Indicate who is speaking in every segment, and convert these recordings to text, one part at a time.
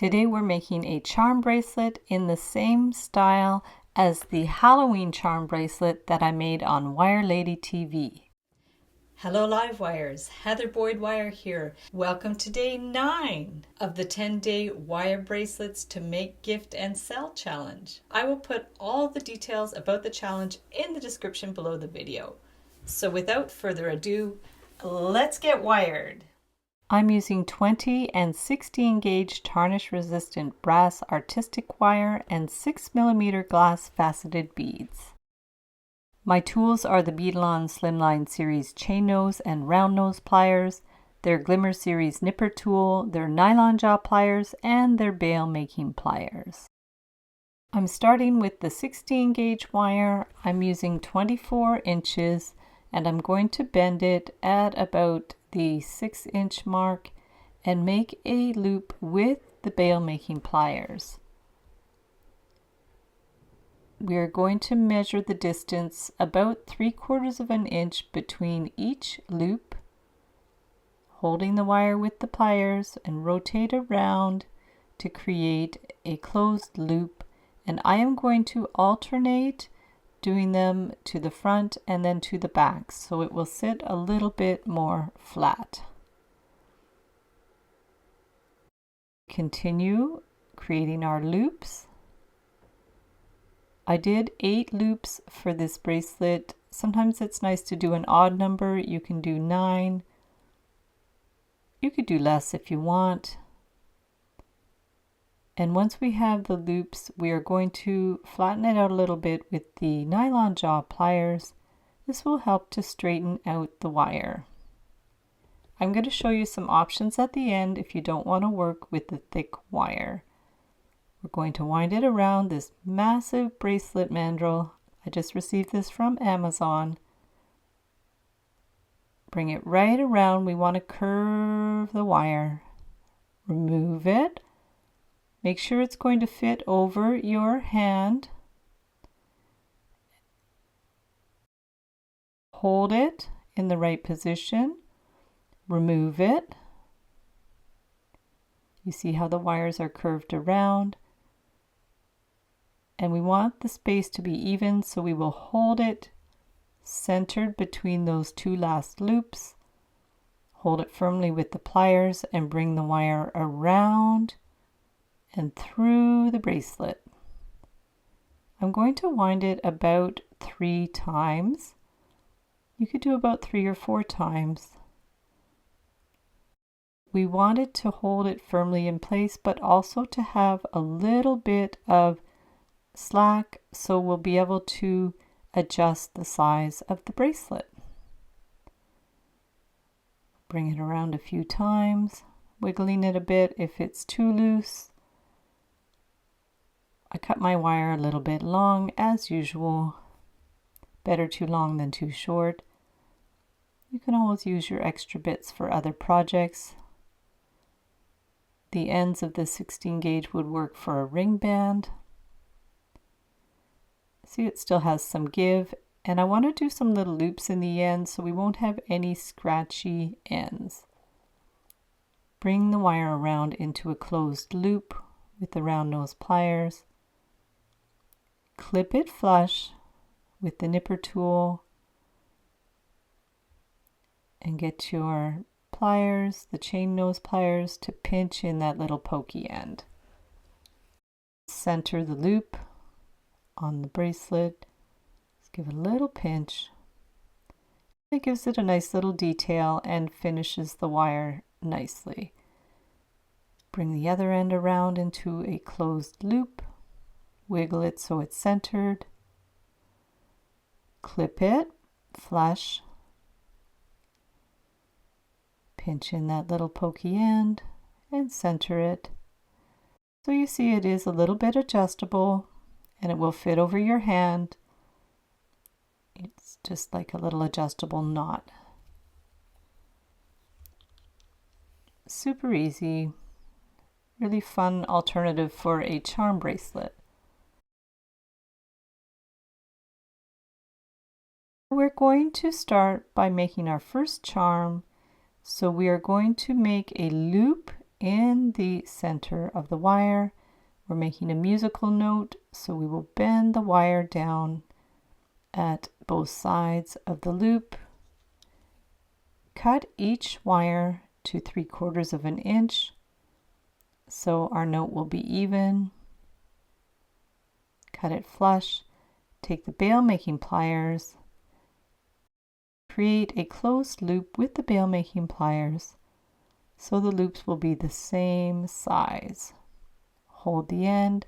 Speaker 1: Today we're making a charm bracelet in the same style as the Halloween charm bracelet that I made on Wire Lady TV. Hello Live Wires, Heather Boyd Wire here. Welcome to day 9 of the 10-day wire bracelets to make, gift, and sell challenge. I will put all the details about the challenge in the description below the video. So without further ado, let's get wired. I'm using 20 and 16 gauge tarnish resistant brass artistic wire and 6mm glass faceted beads. My tools are the Beadalon Slimline Series chain nose and round nose pliers, their Glimmer Series nipper tool, their nylon jaw pliers, and their bail making pliers. I'm starting with the 16 gauge wire. I'm using 24 inches and I'm going to bend it at about the 6-inch mark and make a loop with the bail making pliers. We are going to measure the distance about 3/4 of an inch between each loop, holding the wire with the pliers and rotate around to create a closed loop, and I am going to alternate doing them to the front and then to the back, so it will sit a little bit more flat. Continue creating our loops. I did 8 loops for this bracelet. Sometimes it's nice to do an odd number. You can do 9. You could do less if you want. And once we have the loops, we are going to flatten it out a little bit with the nylon jaw pliers. This will help to straighten out the wire. I'm going to show you some options at the end if you don't want to work with the thick wire. We're going to wind it around this massive bracelet mandrel. I just received this from Amazon. Bring it right around. We want to curve the wire. Remove it. Make sure it's going to fit over your hand. Hold it in the right position. Remove it. You see how the wires are curved around. And we want the space to be even, so we will hold it centered between those 2 last loops. Hold it firmly with the pliers and bring the wire around and through the bracelet. I'm going to wind it about 3 times. You could do about 3 or 4 times. We wanted to hold it firmly in place, but also to have a little bit of slack, so we'll be able to adjust the size of the bracelet. Bring it around a few times, wiggling it a bit if it's too loose. I cut my wire a little bit long as usual. Better too long than too short. You can always use your extra bits for other projects. The ends of the 16 gauge would work for a ring band. See, it still has some give, and I want to do some little loops in the end so we won't have any scratchy ends. Bring the wire around into a closed loop with the round nose pliers. Clip it flush with the nipper tool and get your pliers, the chain nose pliers, to pinch in that little pokey end. Center the loop on the bracelet. Just give it a little pinch. It gives it a nice little detail and finishes the wire nicely. Bring the other end around into a closed loop. Wiggle it so it's centered. Clip it flush. Pinch in that little pokey end and center it. So you see it is a little bit adjustable and it will fit over your hand. It's just like a little adjustable knot. Super easy. Really fun alternative for a charm bracelet. We're going to start by making our first charm. So we are going to make a loop in the center of the wire. We're making a musical note, so we will bend the wire down at both sides of the loop. Cut each wire to 3/4 of an inch so our note will be even. Cut it flush. Take the bail making pliers. Create a closed loop with the bail making pliers so the loops will be the same size. Hold the end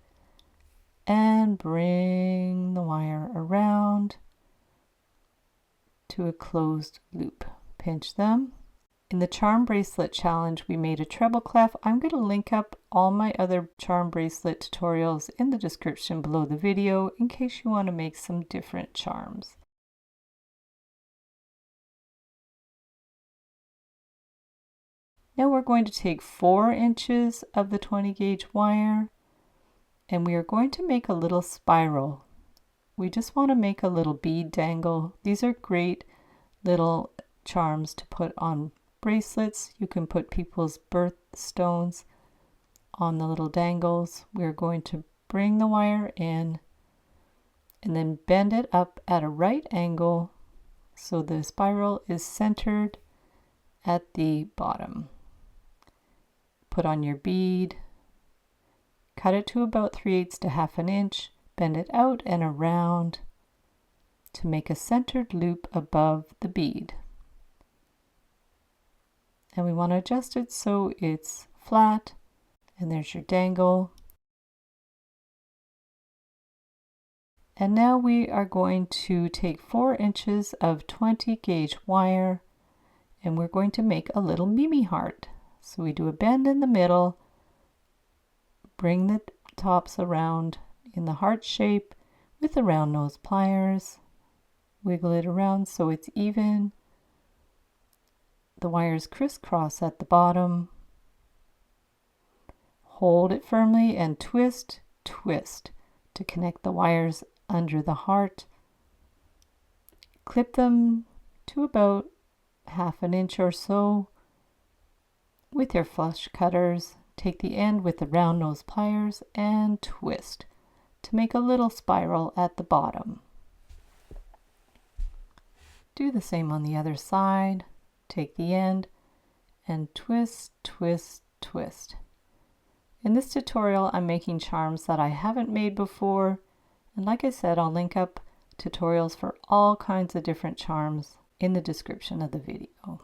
Speaker 1: and bring the wire around to a closed loop. Pinch them. In the charm bracelet challenge, we made a treble clef. I'm going to link up all my other charm bracelet tutorials in the description below the video in case you want to make some different charms. Now we're going to take 4 inches of the 20 gauge wire and we are going to make a little spiral. We just want to make a little bead dangle. These are great little charms to put on bracelets. You can put people's birthstones on the little dangles. We're going to bring the wire in and then bend it up at a right angle so the spiral is centered at the bottom. Put on your bead, cut it to about 3/8 to 1/2 inch, bend it out and around to make a centered loop above the bead. And we want to adjust it so it's flat, and there's your dangle. And now we are going to take 4 inches of 20 gauge wire and we're going to make a little Mimi heart. So we do a bend in the middle, bring the tops around in the heart shape with the round nose pliers, wiggle it around so it's even. The wires crisscross at the bottom. Hold it firmly and twist, twist to connect the wires under the heart. Clip them to about 1/2 inch or so with your flush cutters. Take the end with the round nose pliers and twist to make a little spiral at the bottom. Do the same on the other side. Take the end and twist, twist, twist. In this tutorial, I'm making charms that I haven't made before. And like I said, I'll link up tutorials for all kinds of different charms in the description of the video.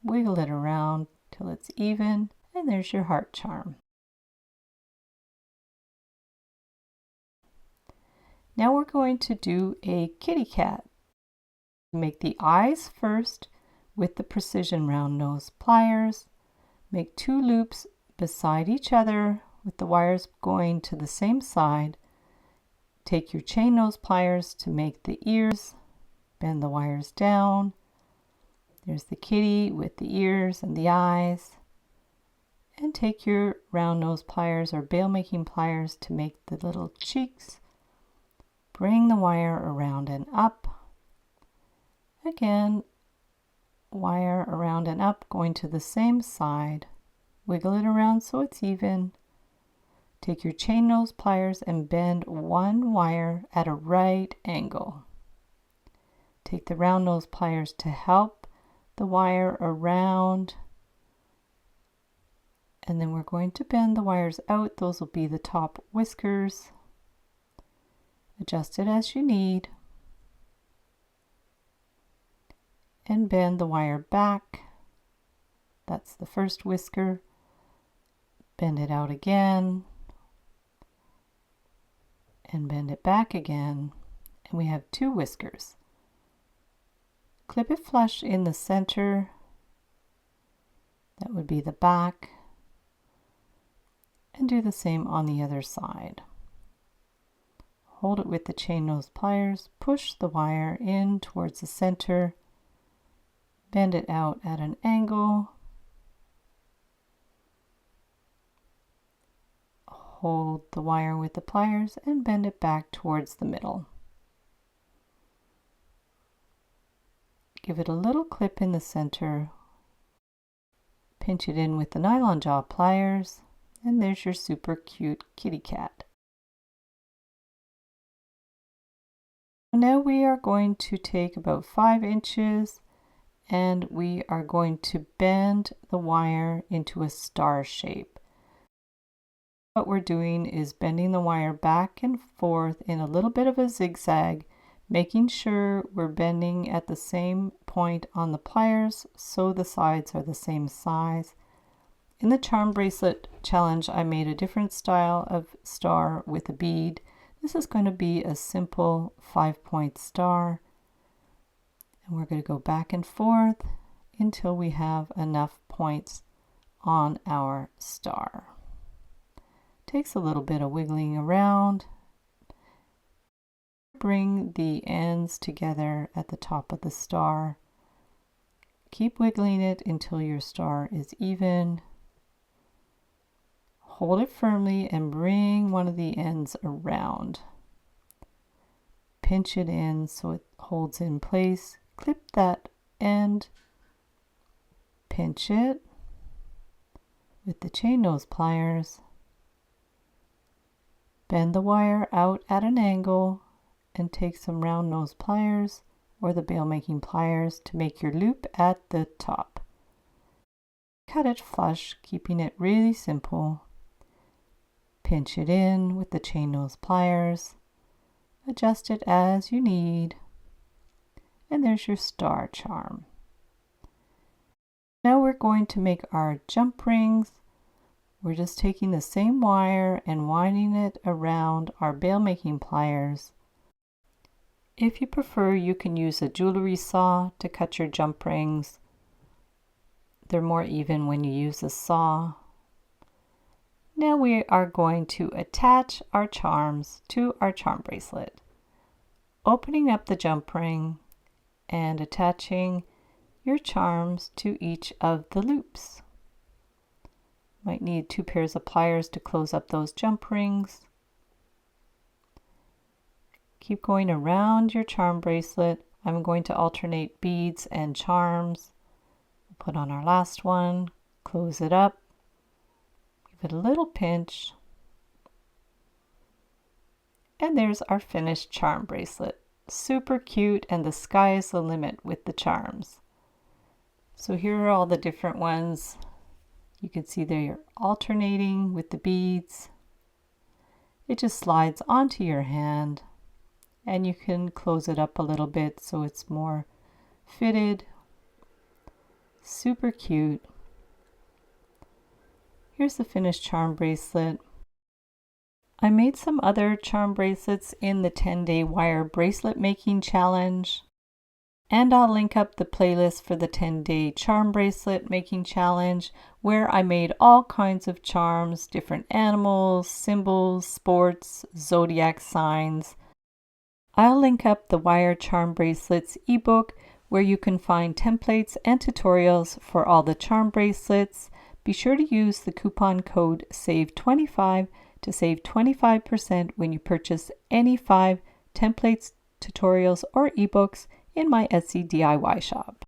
Speaker 1: Wiggle it around till it's even, and there's your heart charm. Now we're going to do a kitty cat. Make the eyes first with the precision round nose pliers. Make 2 loops beside each other with the wires going to the same side. Take your chain nose pliers to make the ears. Bend the wires down. There's the kitty with the ears and the eyes. And take your round nose pliers or bail making pliers to make the little cheeks. Bring the wire around and up. Again, wire around and up going to the same side. Wiggle it around so it's even. Take your chain nose pliers and bend 1 wire at a right angle. Take the round nose pliers to help the wire around, and then we're going to bend the wires out. Those will be the top whiskers. Adjust it as you need and bend the wire back. That's the first whisker. Bend it out again and bend it back again, and we have 2 whiskers. Clip it flush in the center. That would be the back. And do the same on the other side. Hold it with the chain nose pliers. Push the wire in towards the center. Bend it out at an angle. Hold the wire with the pliers and bend it back towards the middle. Give it a little clip in the center. Pinch it in with the nylon jaw pliers, and there's your super cute kitty cat. Now we are going to take about 5 inches and we are going to bend the wire into a star shape. What we're doing is bending the wire back and forth in a little bit of a zigzag, making sure we're bending at the same point on the pliers so the sides are the same size. In the charm bracelet challenge, I made a different style of star with a bead. This is going to be a simple 5-point star. And we're going to go back and forth until we have enough points on our star. Takes a little bit of wiggling around. Bring the ends together at the top of the star. Keep wiggling it until your star is even. Hold it firmly and bring one of the ends around. Pinch it in so it holds in place. Clip that end. Pinch it with the chain nose pliers. Bend the wire out at an angle and take some round nose pliers or the bail making pliers to make your loop at the top. Cut it flush, keeping it really simple. Pinch it in with the chain nose pliers. Adjust it as you need. And there's your star charm. Now we're going to make our jump rings. We're just taking the same wire and winding it around our bail making pliers. If you prefer, you can use a jewelry saw to cut your jump rings. They're more even when you use a saw. Now we are going to attach our charms to our charm bracelet. Opening up the jump ring and attaching your charms to each of the loops. Might need 2 pairs of pliers to close up those jump rings. Keep going around your charm bracelet. I'm going to alternate beads and charms. Put on our last one, close it up, give it a little pinch, and there's our finished charm bracelet. Super cute, and the sky is the limit with the charms. So here are all the different ones. You can see they're alternating with the beads. It just slides onto your hand, and you can close it up a little bit so it's more fitted. Super cute. Here's the finished charm bracelet. I made some other charm bracelets in the 10-day wire bracelet making challenge, and I'll link up the playlist for the 10-day charm bracelet making challenge, where I made all kinds of charms, different animals, symbols, sports, zodiac signs. I'll link up the wire charm bracelets ebook, where you can find templates and tutorials for all the charm bracelets. Be sure to use the coupon code SAVE25 to save 25% when you purchase any 5 templates, tutorials, or ebooks in my Etsy DIY shop.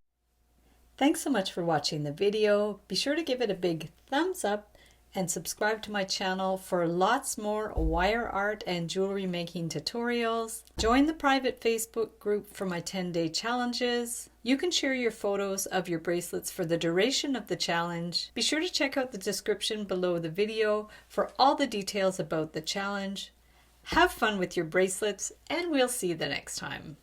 Speaker 1: Thanks so much for watching the video. Be sure to give it a big thumbs up and subscribe to my channel for lots more wire art and jewelry making tutorials. Join the private Facebook group for my 10-day challenges. You can share your photos of your bracelets for the duration of the challenge. Be sure to check out the description below the video for all the details about the challenge. Have fun with your bracelets, and we'll see you the next time.